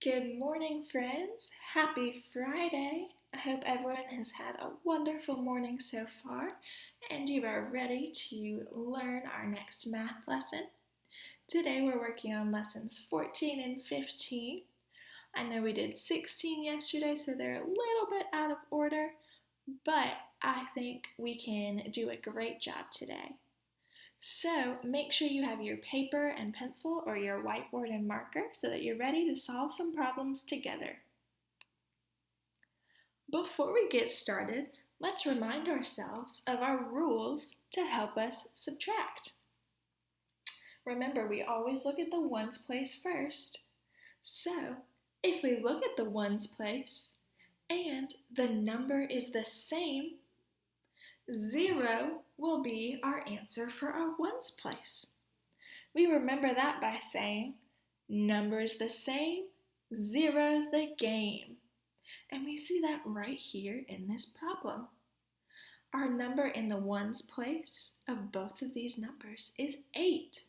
Good morning, friends. Happy Friday. I hope everyone has had a wonderful morning so far and you are ready to learn our next math lesson. Today we're working on lessons 14 and 15. I know we did 16 yesterday, so they're a little bit out of order, but I think we can do a great job today. So make sure you have your paper and pencil or your whiteboard and marker so that you're ready to solve some problems together. Before we get started, let's remind ourselves of our rules to help us subtract. Remember, we always look at the ones place first. So if we look at the ones place and the number is the same, 0 will be our answer for our ones place. We remember that by saying, number's the same, 0's the game. And we see that right here in this problem. Our number in the ones place of both of these numbers is 8.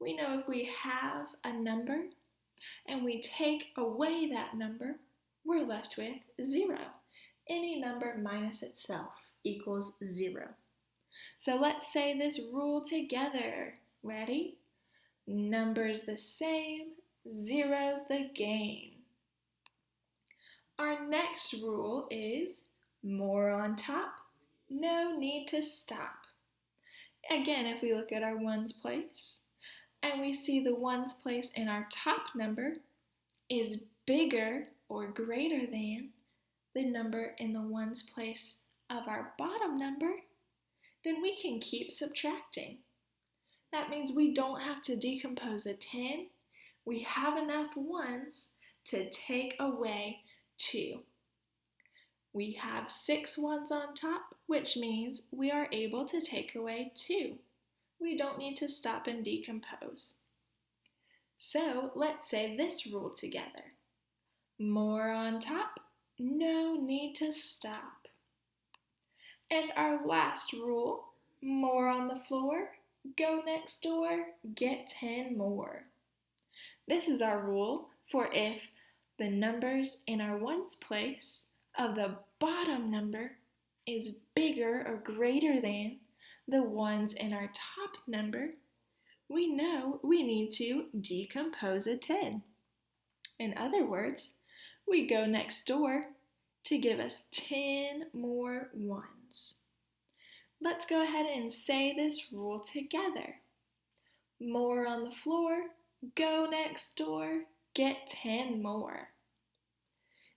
We know if we have a number and we take away that number, we're left with 0. Any number minus itself equals 0. So let's say this rule together. Ready? Number's the same, 0's the game. Our next rule is more on top, no need to stop. Again, if we look at our ones place and we see the ones place in our top number is bigger or greater than the number in the ones place of our bottom number, then we can keep subtracting. That means we don't have to decompose a 10. We have enough ones to take away 2. We have 6 ones on top, which means we are able to take away 2. We don't need to stop and decompose. So let's say this rule together. More on top, no need to stop. And our last rule, more on the floor, go next door, get 10 more. This is our rule for if the numbers in our ones place of the bottom number is bigger or greater than the ones in our top number, we know we need to decompose a 10. In other words, we go next door to give us 10 more ones. Let's go ahead and say this rule together. More on the floor, go next door, get 10 more.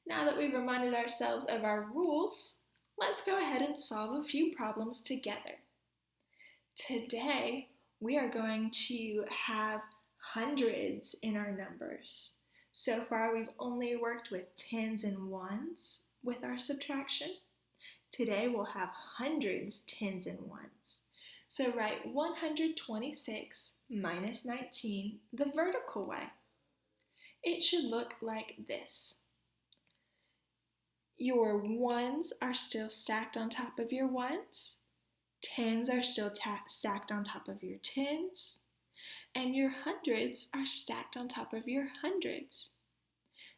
Now that we've reminded ourselves of our rules, let's go ahead and solve a few problems together. Today, we are going to have hundreds in our numbers. So far, we've only worked with tens and ones with our subtraction. Today, we'll have hundreds, tens, and ones. So write 126 minus 19 the vertical way. It should look like this. Your ones are still stacked on top of your ones. Tens are still stacked on top of your tens. And your hundreds are stacked on top of your hundreds.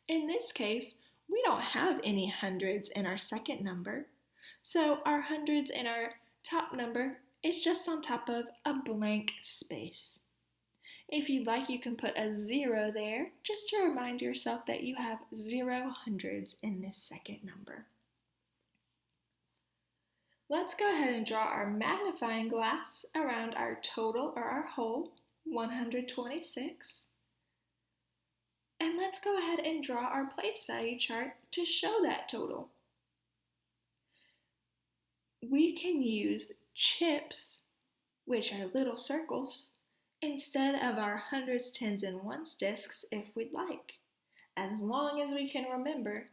In this case, we don't have any hundreds in our second number. So our hundreds in our top number is just on top of a blank space. If you'd like, you can put a 0 there just to remind yourself that you have 0 hundreds in this second number. Let's go ahead and draw our magnifying glass around our total or our whole, 126. And let's go ahead and draw our place value chart to show that total. We can use chips, which are little circles, instead of our hundreds, tens, and ones discs if we'd like. As long as we can remember,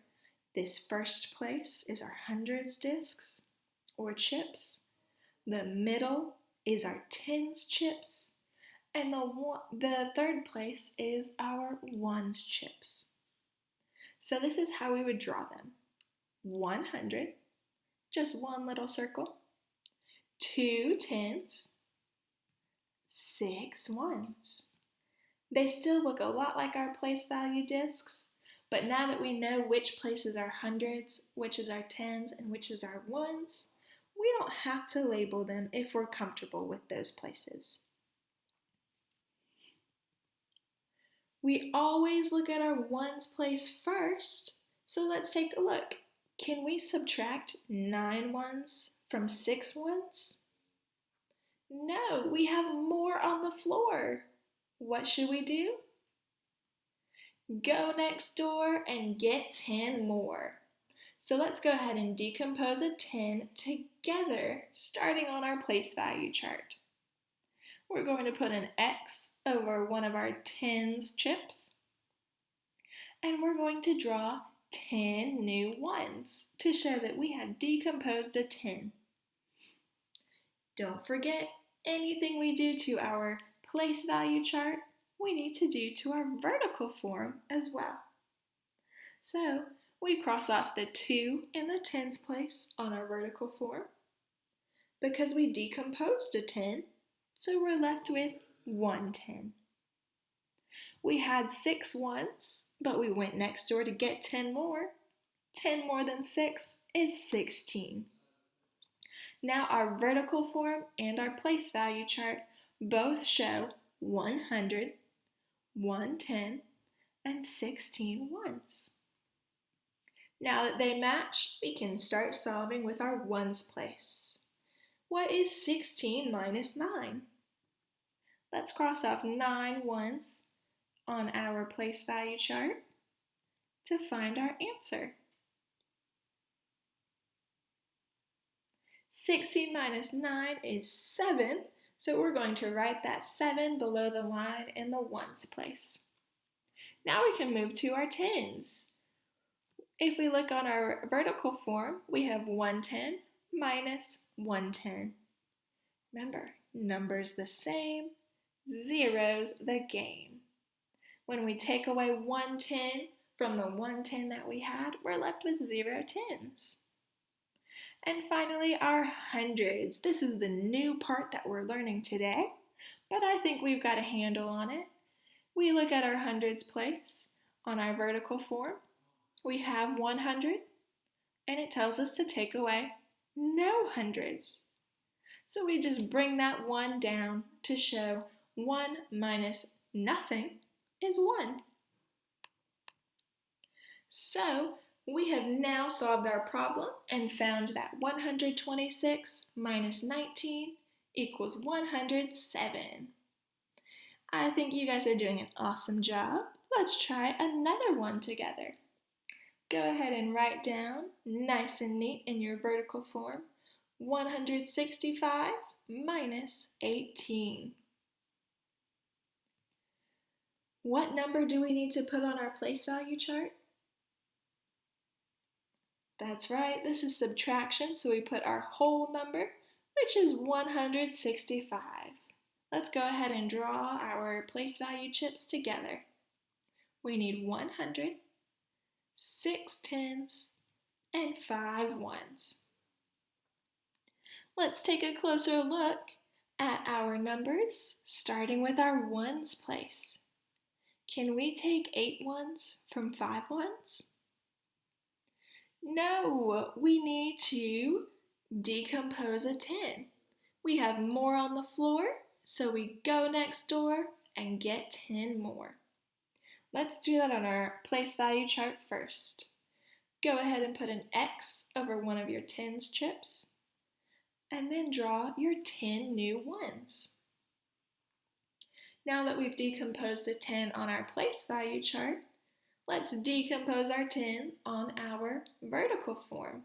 this first place is our hundreds discs or chips, the middle is our tens chips, and the third place is our ones chips. So this is how we would draw them. 100, just one little circle, 2 tens, 6 ones. They still look a lot like our place value discs, but now that we know which places are hundreds, which is our tens, and which is our ones, we don't have to label them if we're comfortable with those places. We always look at our ones place first, so let's take a look. Can we subtract 9 ones from 6 ones? No, we have more on the floor. What should we do? Go next door and get 10 more. So let's go ahead and decompose a 10 together, starting on our place value chart. We're going to put an X over one of our tens chips, and we're going to draw 10 new ones to show that we have decomposed a 10. Don't forget, anything we do to our place value chart, we need to do to our vertical form as well. So we cross off the 2 in the tens place on our vertical form because we decomposed a 10, so we're left with 1 10. We had 6 ones, but we went next door to get 10 more. 10 more than 6 is 16. Now our vertical form and our place value chart both show 100, 110, and 16 ones. Now that they match, we can start solving with our ones place. What is 16 minus 9? Let's cross off 9 ones on our place value chart to find our answer. 16 minus 9 is 7, so we're going to write that 7 below the line in the ones place. Now we can move to our tens. If we look on our vertical form, we have 110 minus 110. Remember, numbers the same, zeros the game. When we take away 110 from the 110 that we had, we're left with 0 tens. And finally, our hundreds. This is the new part that we're learning today, but I think we've got a handle on it. We look at our hundreds place on our vertical form. We have 100, and it tells us to take away no hundreds. So we just bring that 1 down to show 1 minus nothing is 1. So we have now solved our problem and found that 126 minus 19 equals 107. I think you guys are doing an awesome job. Let's try another one together. Go ahead and write down, nice and neat in your vertical form, 165 minus 18. What number do we need to put on our place value chart? That's right, this is subtraction, so we put our whole number, which is 165. Let's go ahead and draw our place value chips together. We need 100, 6 tens, and 5 ones. Let's take a closer look at our numbers, starting with our ones place. Can we take 8 ones from 5 ones? No, we need to decompose a 10. We have more on the floor, so we go next door and get 10 more. Let's do that on our place value chart first. Go ahead and put an X over one of your tens chips, and then draw your 10 new ones. Now that we've decomposed a 10 on our place value chart, let's decompose our 10 on our vertical form.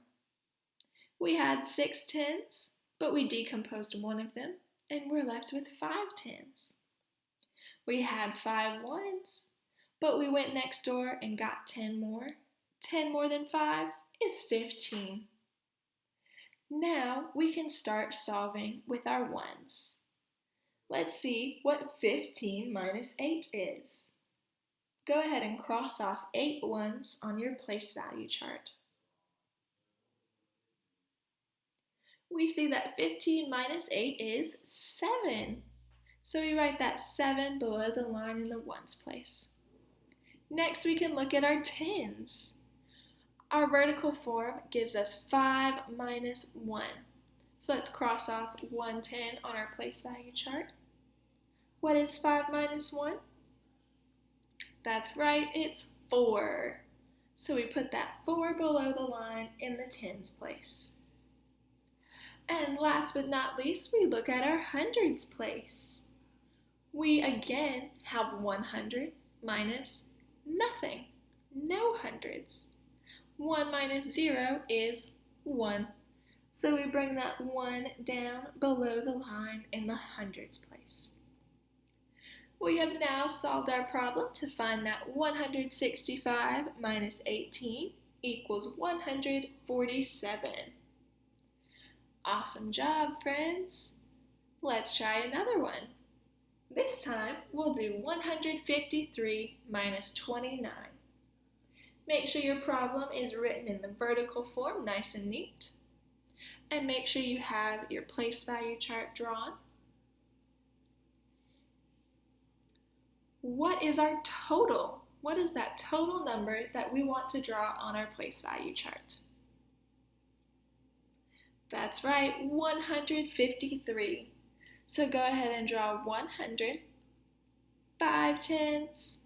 We had 6 tens, but we decomposed one of them, and we're left with 5 tens. We had 5 ones, but we went next door and got 10 more. 10 more than 5 is 15. Now we can start solving with our ones. Let's see what 15 minus 8 is. Go ahead and cross off 8 ones on your place value chart. We see that 15 minus 8 is 7. So we write that 7 below the line in the ones place. Next, we can look at our tens. Our vertical form gives us 5 minus 1. So let's cross off 110 on our place value chart. What is 5 minus 1? That's right, it's 4. So we put that 4 below the line in the tens place. And last but not least, we look at our hundreds place. We again have 100 minus nothing, no hundreds. 1 minus 0 is 1. So we bring that 1 down below the line in the hundreds place. We have now solved our problem to find that 165 minus 18 equals 147. Awesome job, friends! Let's try another one. This time, we'll do 153 minus 29. Make sure your problem is written in the vertical form, nice and neat. And make sure you have your place value chart drawn. What is our total? What is that total number that we want to draw on our place value chart? That's right, 153. So go ahead and draw 100, 5 tens,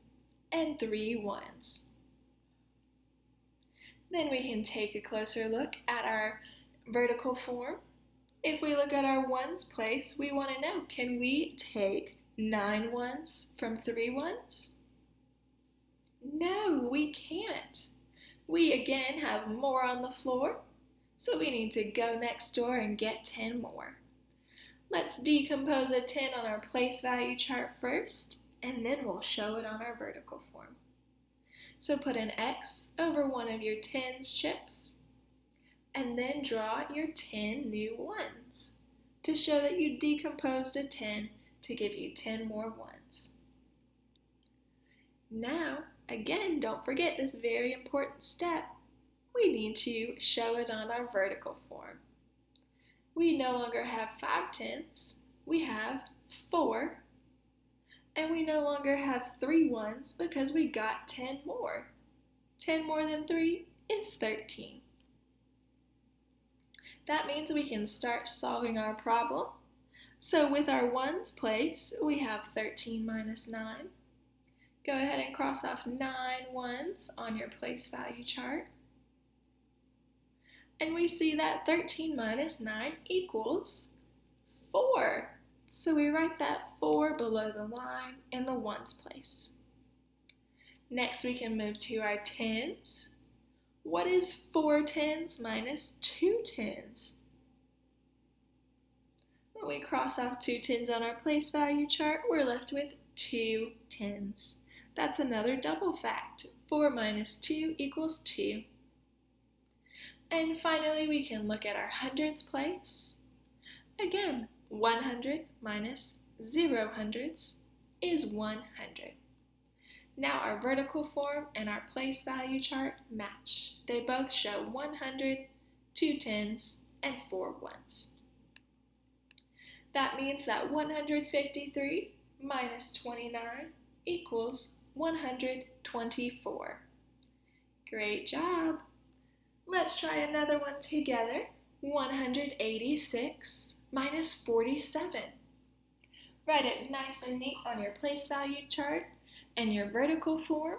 and 3 ones. Then we can take a closer look at our vertical form. If we look at our ones place, we want to know, can we take 9 ones from 3 ones? No, we can't. We again have more on the floor, so we need to go next door and get 10 more. Let's decompose a 10 on our place value chart first, and then we'll show it on our vertical form. So put an X over one of your tens chips, and then draw your 10 new ones to show that you decomposed a 10 to give you 10 more ones. Now, again, don't forget this very important step. We need to show it on our vertical form. We no longer have 5 tens, we have 4. And we no longer have 3 ones because we got 10 more. 10 more than 3 is 13. That means we can start solving our problem. So with our ones place, we have 13 minus 9. Go ahead and cross off 9 ones on your place value chart. And we see that 13 minus 9 equals 4. So we write that 4 below the line in the ones place. Next we can move to our tens. What is 4 tens minus 2 tens? When we cross off 2 tens on our place value chart, we're left with 2 tens. That's another double fact. 4 minus 2 equals 2. And finally, we can look at our hundreds place. Again, 100 minus 0 hundredths is 100. Now our vertical form and our place value chart match. They both show 100, 2 tens, and 4 ones. That means that 153 minus 29 equals 124. Great job! Let's try another one together. 186 minus 47. Write it nice and neat on your place value chart and your vertical form.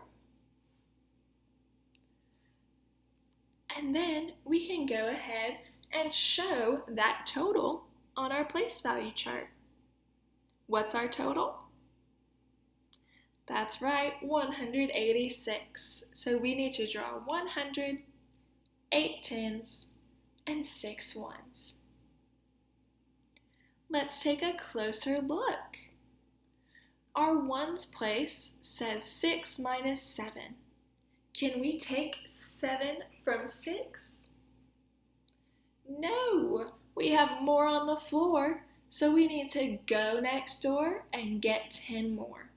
And then we can go ahead and show that total on our place value chart. What's our total? That's right, 186. So we need to draw 100, 8 tens, and 6 ones. Let's take a closer look. Our ones place says 6 minus 7. Can we take 7 from 6? No, we have more on the floor, so we need to go next door and get 10 more.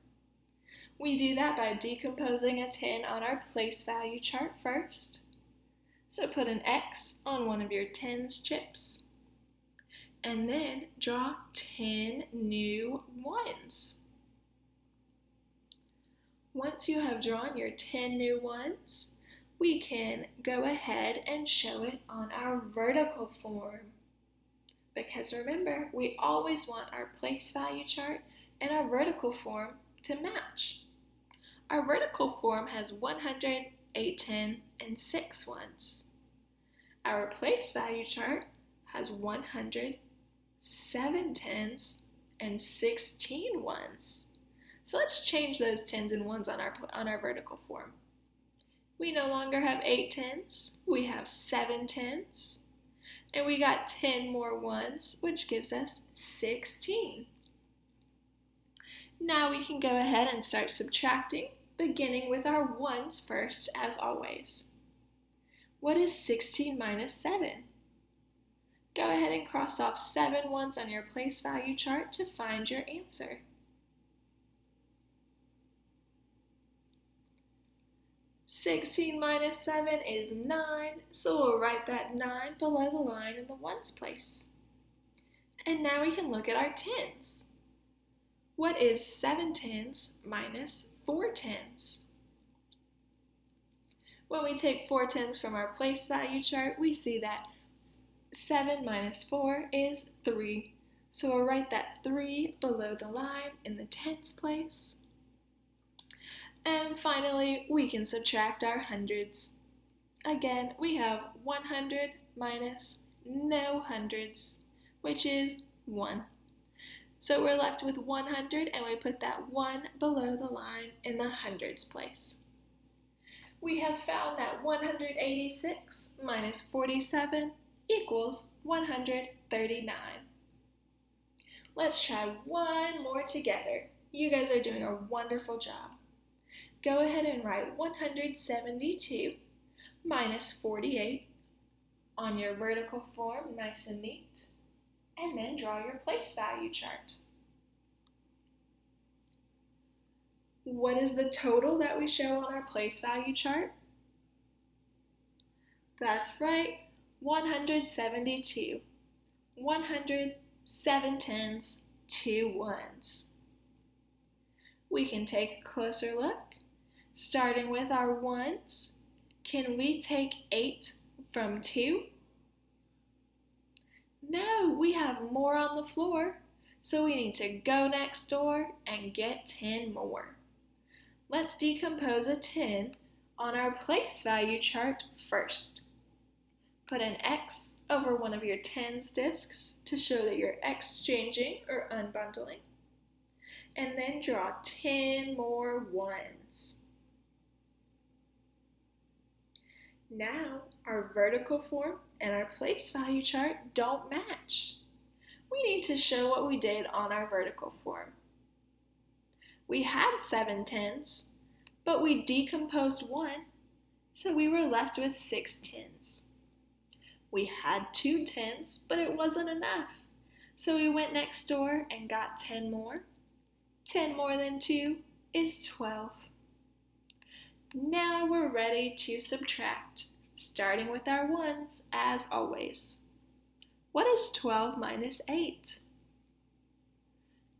We do that by decomposing a 10 on our place value chart first. So put an X on one of your tens chips. and then draw 10 new ones. Once you have drawn your 10 new ones, we can go ahead and show it on our vertical form. Because remember, we always want our place value chart and our vertical form to match. Our vertical form has 100, 8, 10, and 6 ones. Our place value chart has 100, 7 tens, and 16 ones. So let's change those tens and ones on our vertical form. We no longer have 8 tens, we have 7 tens, and we got 10 more ones, which gives us 16. Now we can go ahead and start subtracting, beginning with our ones first, as always. What is 16 minus 7? Go ahead and cross off 7 ones on your place value chart to find your answer. "16 minus 7 is 9, so we'll write that 9 below the line in the ones place. And now we can look at our tens. What is 7 tens minus 4 tens? When we take 4 tens from our place value chart, we see that 7 minus 4 is 3. So we'll write that 3 below the line in the tens place. And finally, we can subtract our hundreds. Again, we have 100 minus no hundreds, which is 1. So we're left with 100, and we put that 1 below the line in the hundreds place. We have found that 186 minus 47 equals 139. Let's try one more together. You guys are doing a wonderful job. Go ahead and write 172 minus 48 on your vertical form, nice and neat, and then draw your place value chart. What is the total that we show on our place value chart? That's right, 172. 100, 7 tens, 2 ones. We can take a closer look. Starting with our ones, can we take 8 from 2? No, we have more on the floor, so we need to go next door and get 10 more. Let's decompose a 10 on our place value chart first. Put an X over one of your tens discs to show that you're exchanging or unbundling, and then draw 10 more ones. Now, our vertical form and our place value chart don't match. We need to show what we did on our vertical form. We had 7 tens, but we decomposed 1, so we were left with 6 tens. We had 2 tens, but it wasn't enough, so we went next door and got 10 more. 10 more than 2 is 12. Now we're ready to subtract, starting with our ones as always. What is 12 minus 8?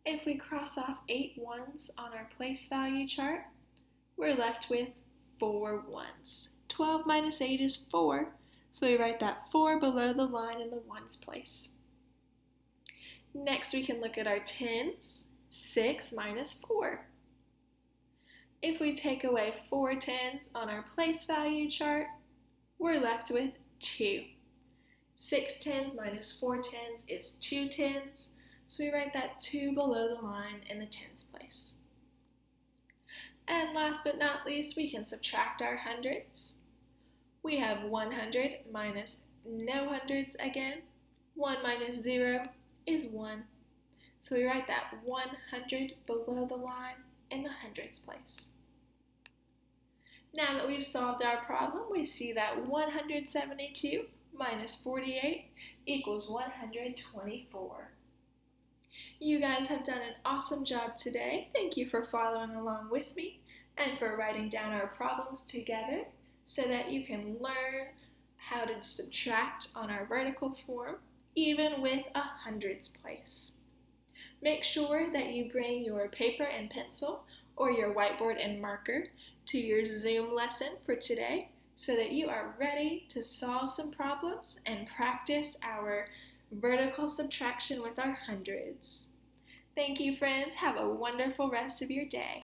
If we cross off 8 ones on our place value chart, we're left with 4 ones. 12 minus 8 is 4, so we write that 4 below the line in the ones place. Next we can look at our tens. 6 minus 4. If we take away 4 tens on our place value chart, we're left with 2. 6 tens minus 4 tens is 2 tens, so we write that 2 below the line in the tens place. And last but not least, we can subtract our hundreds. We have 100 minus no hundreds again. 1 minus 0 is 1. So we write that 100 below the line in the hundreds place. Now that we've solved our problem, we see that 172 minus 48 equals 124. You guys have done an awesome job today. Thank you for following along with me and for writing down our problems together so that you can learn how to subtract on our vertical form even with a hundreds place. Make sure that you bring your paper and pencil or your whiteboard and marker to your Zoom lesson for today so that you are ready to solve some problems and practice our vertical subtraction with our hundreds. Thank you, friends. Have a wonderful rest of your day.